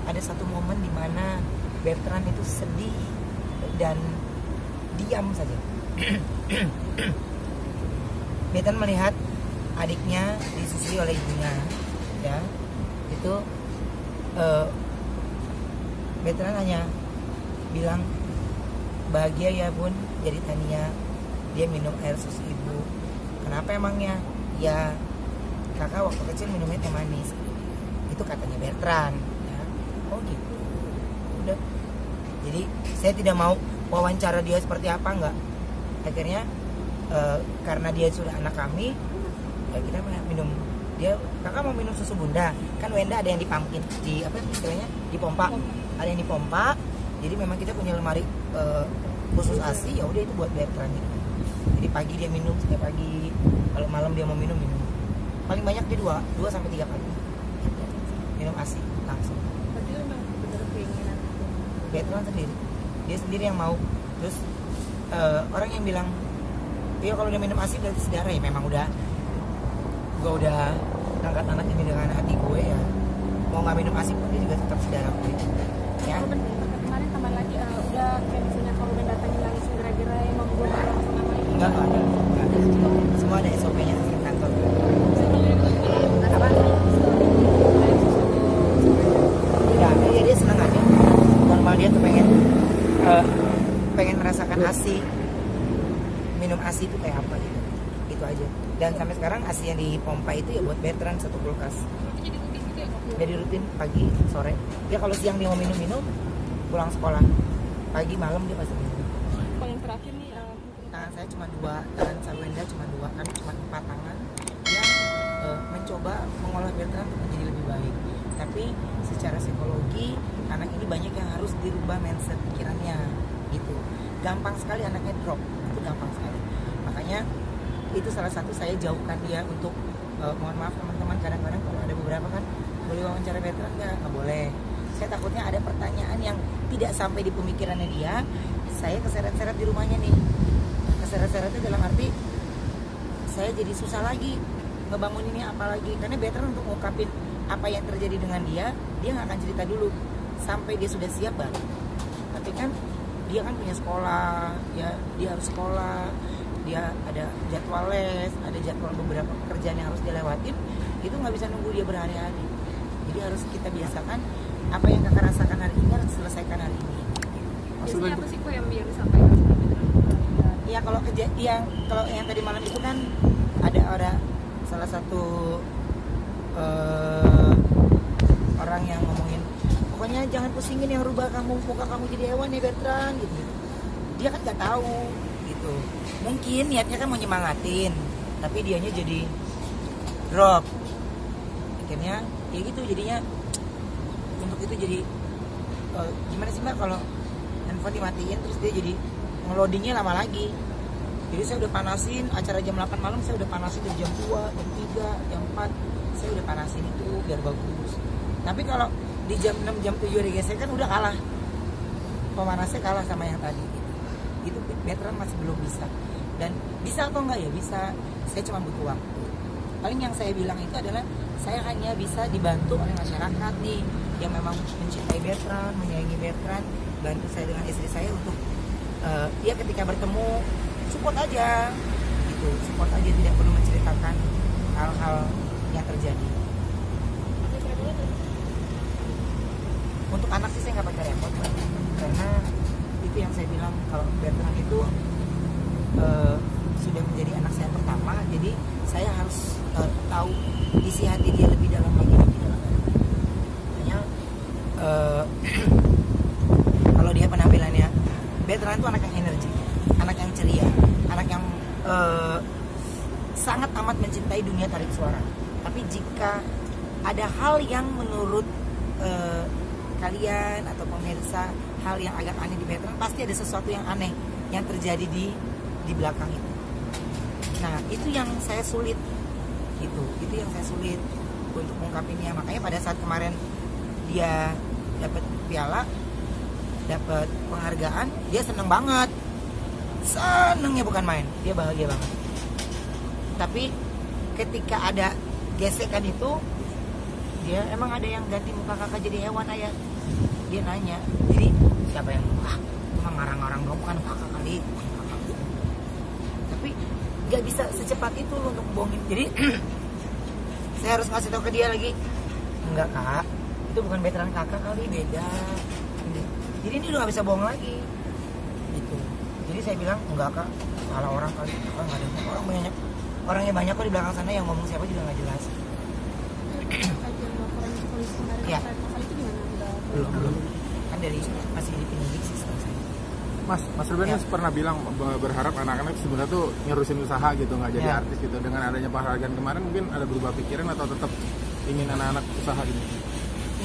ada satu momen di mana Bertrand itu sedih dan diam saja. Bertrand melihat adiknya disusui oleh ibunya, ya. Itu Bertrand hanya bilang, bahagia ya bun, jadi Tania dia minum air susu ibu. Kenapa emangnya? Ya kakak waktu kecil minumnya teh manis. Itu katanya Bertrand, ya. Oh gitu. Udah. Jadi saya tidak mau wawancara dia seperti apa, enggak. Akhirnya karena dia sudah anak kami, ya kita minum. Dia, kakak mau minum susu bunda. Kan Wenda ada yang dipampin, di apa istilahnya, dipompa. Ada yang dipompa. Jadi memang kita punya lemari khusus ASI, ya udah itu buat Bertrand gitu. Jadi pagi dia minum setiap pagi, kalau malam dia mau minum. Paling banyak dia 2 sampai 3 kali minum ASI langsung. Berarti memang benar keinginan Bertrand sendiri, dia sendiri yang mau. Terus orang yang bilang, iya kalau udah minum ASI berarti sedara, ya memang gue udah ngangkat anak ini dengan hati gue, ya mau nggak minum ASI pun dia juga tetap sedara gue, ya. Kemarin tambah lagi udah kayak misalnya kalau udah datangin langsung gerai-gerai emang gue langsung namanya Enggak ada. Semua ada SOP-nya di kantor. apa Ya, dia senang aja. Normal dia tuh pengen merasakan ASI, minum ASI itu kayak apa gitu. Itu aja. Dan sampai sekarang ASI yang dipompa itu ya buat Bertrand satu kulkas. Jadi rutin pagi sore. Ya kalau siang dia mau minum, pulang sekolah. Pagi malam dia pasti minum. kalau yang terakhir nih Tangan saya cuma 2, tangan Sarwenda cuma 2, kami cuma 4 tangan yang mencoba mengolah Bertrand untuk menjadi lebih baik. Tapi secara psikologi anak ini banyak yang harus dirubah mindset pikirannya gitu. Gampang sekali anaknya drop, itu gampang sekali. Makanya itu salah satu saya jauhkan dia untuk mohon maaf teman-teman, kadang-kadang kalau ada beberapa kan boleh wawancara Bertrand nggak boleh. Saya takutnya ada pertanyaan yang tidak sampai di pemikirannya dia, saya keseret-seret di rumahnya nih. Keseret-seretnya dalam arti saya jadi susah lagi ngebanguninnya apa lagi, karena Bertrand untuk ngungkapin apa yang terjadi dengan dia nggak akan cerita dulu sampai dia sudah siap baru. Tapi kan dia kan punya sekolah, ya dia harus sekolah, dia ada jadwal les, ada jadwal beberapa pekerjaan yang harus dilewatin, itu nggak bisa nunggu dia berhari-hari. Jadi harus kita biasakan apa yang kakak rasakan hari ini harus selesaikan hari ini. biasanya apa sih kok yang biar disampaikan sama Bertrand? Ya kalau kalau yang tadi malam itu kan ada salah satu orang yang ngomongin, pokoknya jangan pusingin yang rubah muka kamu jadi hewan ya Bertrand gitu. Dia kan nggak tahu gitu. Mungkin niatnya kan mau nyemangatin, tapi dianya jadi drop. Akhirnya ya gitu jadinya. Untuk itu jadi gimana sih mbak kalau handphone dimatiin terus dia jadi ngeloadingnya lama lagi. Jadi saya udah panasin acara jam 8 malam, saya udah panasin dari jam 2, jam 3, jam 4 saya udah panasin itu biar bagus. Tapi kalau di jam 6, jam 7 digesek kan udah kalah, pemanasnya kalah sama yang tadi gitu. Itu Bertrand masih belum bisa. Dan bisa atau enggak ya bisa, saya cuma butuh waktu. Paling yang saya bilang itu adalah saya hanya bisa dibantu oleh masyarakat nih yang memang mencintai Bertrand, menyayangi Bertrand, bantu saya dengan istri saya untuk ya ketika bertemu support aja gitu, support aja, tidak perlu menceritakan hal-hal yang terjadi. Untuk anak sih saya nggak pakai repot, karena itu yang saya bilang kalau Bertrand itu sudah menjadi anak saya pertama, jadi saya harus tahu isi hati dia lebih dalam lagi. Makanya kalau dia penampilannya, Bertrand itu anak yang energi, anak yang ceria, anak yang sangat amat mencintai dunia tarik suara. Tapi jika ada hal yang menurut kalian atau pemirsa, hal yang agak aneh di Bertrand, pasti ada sesuatu yang aneh yang terjadi di belakang itu. Nah itu yang saya sulit gitu, itu yang saya sulit untuk mengungkapinnya. Makanya pada saat kemarin dia dapat piala, dapat penghargaan, dia seneng banget, senengnya bukan main, dia bahagia banget. Tapi ketika ada gesekan itu, dia, emang ada yang ganti muka kakak jadi hewan ayah? Dia nanya. Jadi siapa yang cuma ngarang-ngarang dong, bukan kakak kali. Tapi nggak bisa secepat itu loh untuk bohongin. Jadi saya harus ngasih tahu ke dia lagi, enggak kak, itu bukan veteran kakak kali, beda. Jadi ini udah nggak bisa bohong lagi gitu. Jadi saya bilang enggak kak, salah orang kali, kakak nggak ada orang banyak, orangnya banyak kok di belakang sana, yang ngomong siapa juga nggak jelas. Kajian laporan ke polisi kemarin Iya. terkait masalah itu gimana? Belum kan dari masih di penyidik sih setahu saya. Mas Ruben Ya. pernah bilang berharap anak-anak sebenarnya tuh ngerusin usaha gitu, nggak jadi Ya. artis gitu. Dengan adanya penghargaan kemarin mungkin ada berubah pikiran atau tetap ingin anak-anak usaha gitu?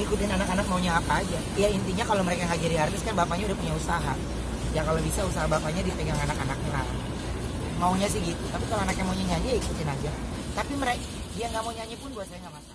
Ngikutin anak-anak maunya apa aja. Ya intinya kalau mereka nggak jadi artis kan bapaknya udah punya usaha. Ya kalau bisa usaha bapaknya dipegang anak-anaknya lah. Maunya sih gitu. Tapi kalau anaknya maunya nyanyi ya ikutin aja. Tapi mereka dia nggak mau nyanyi pun buat saya nggak masalah.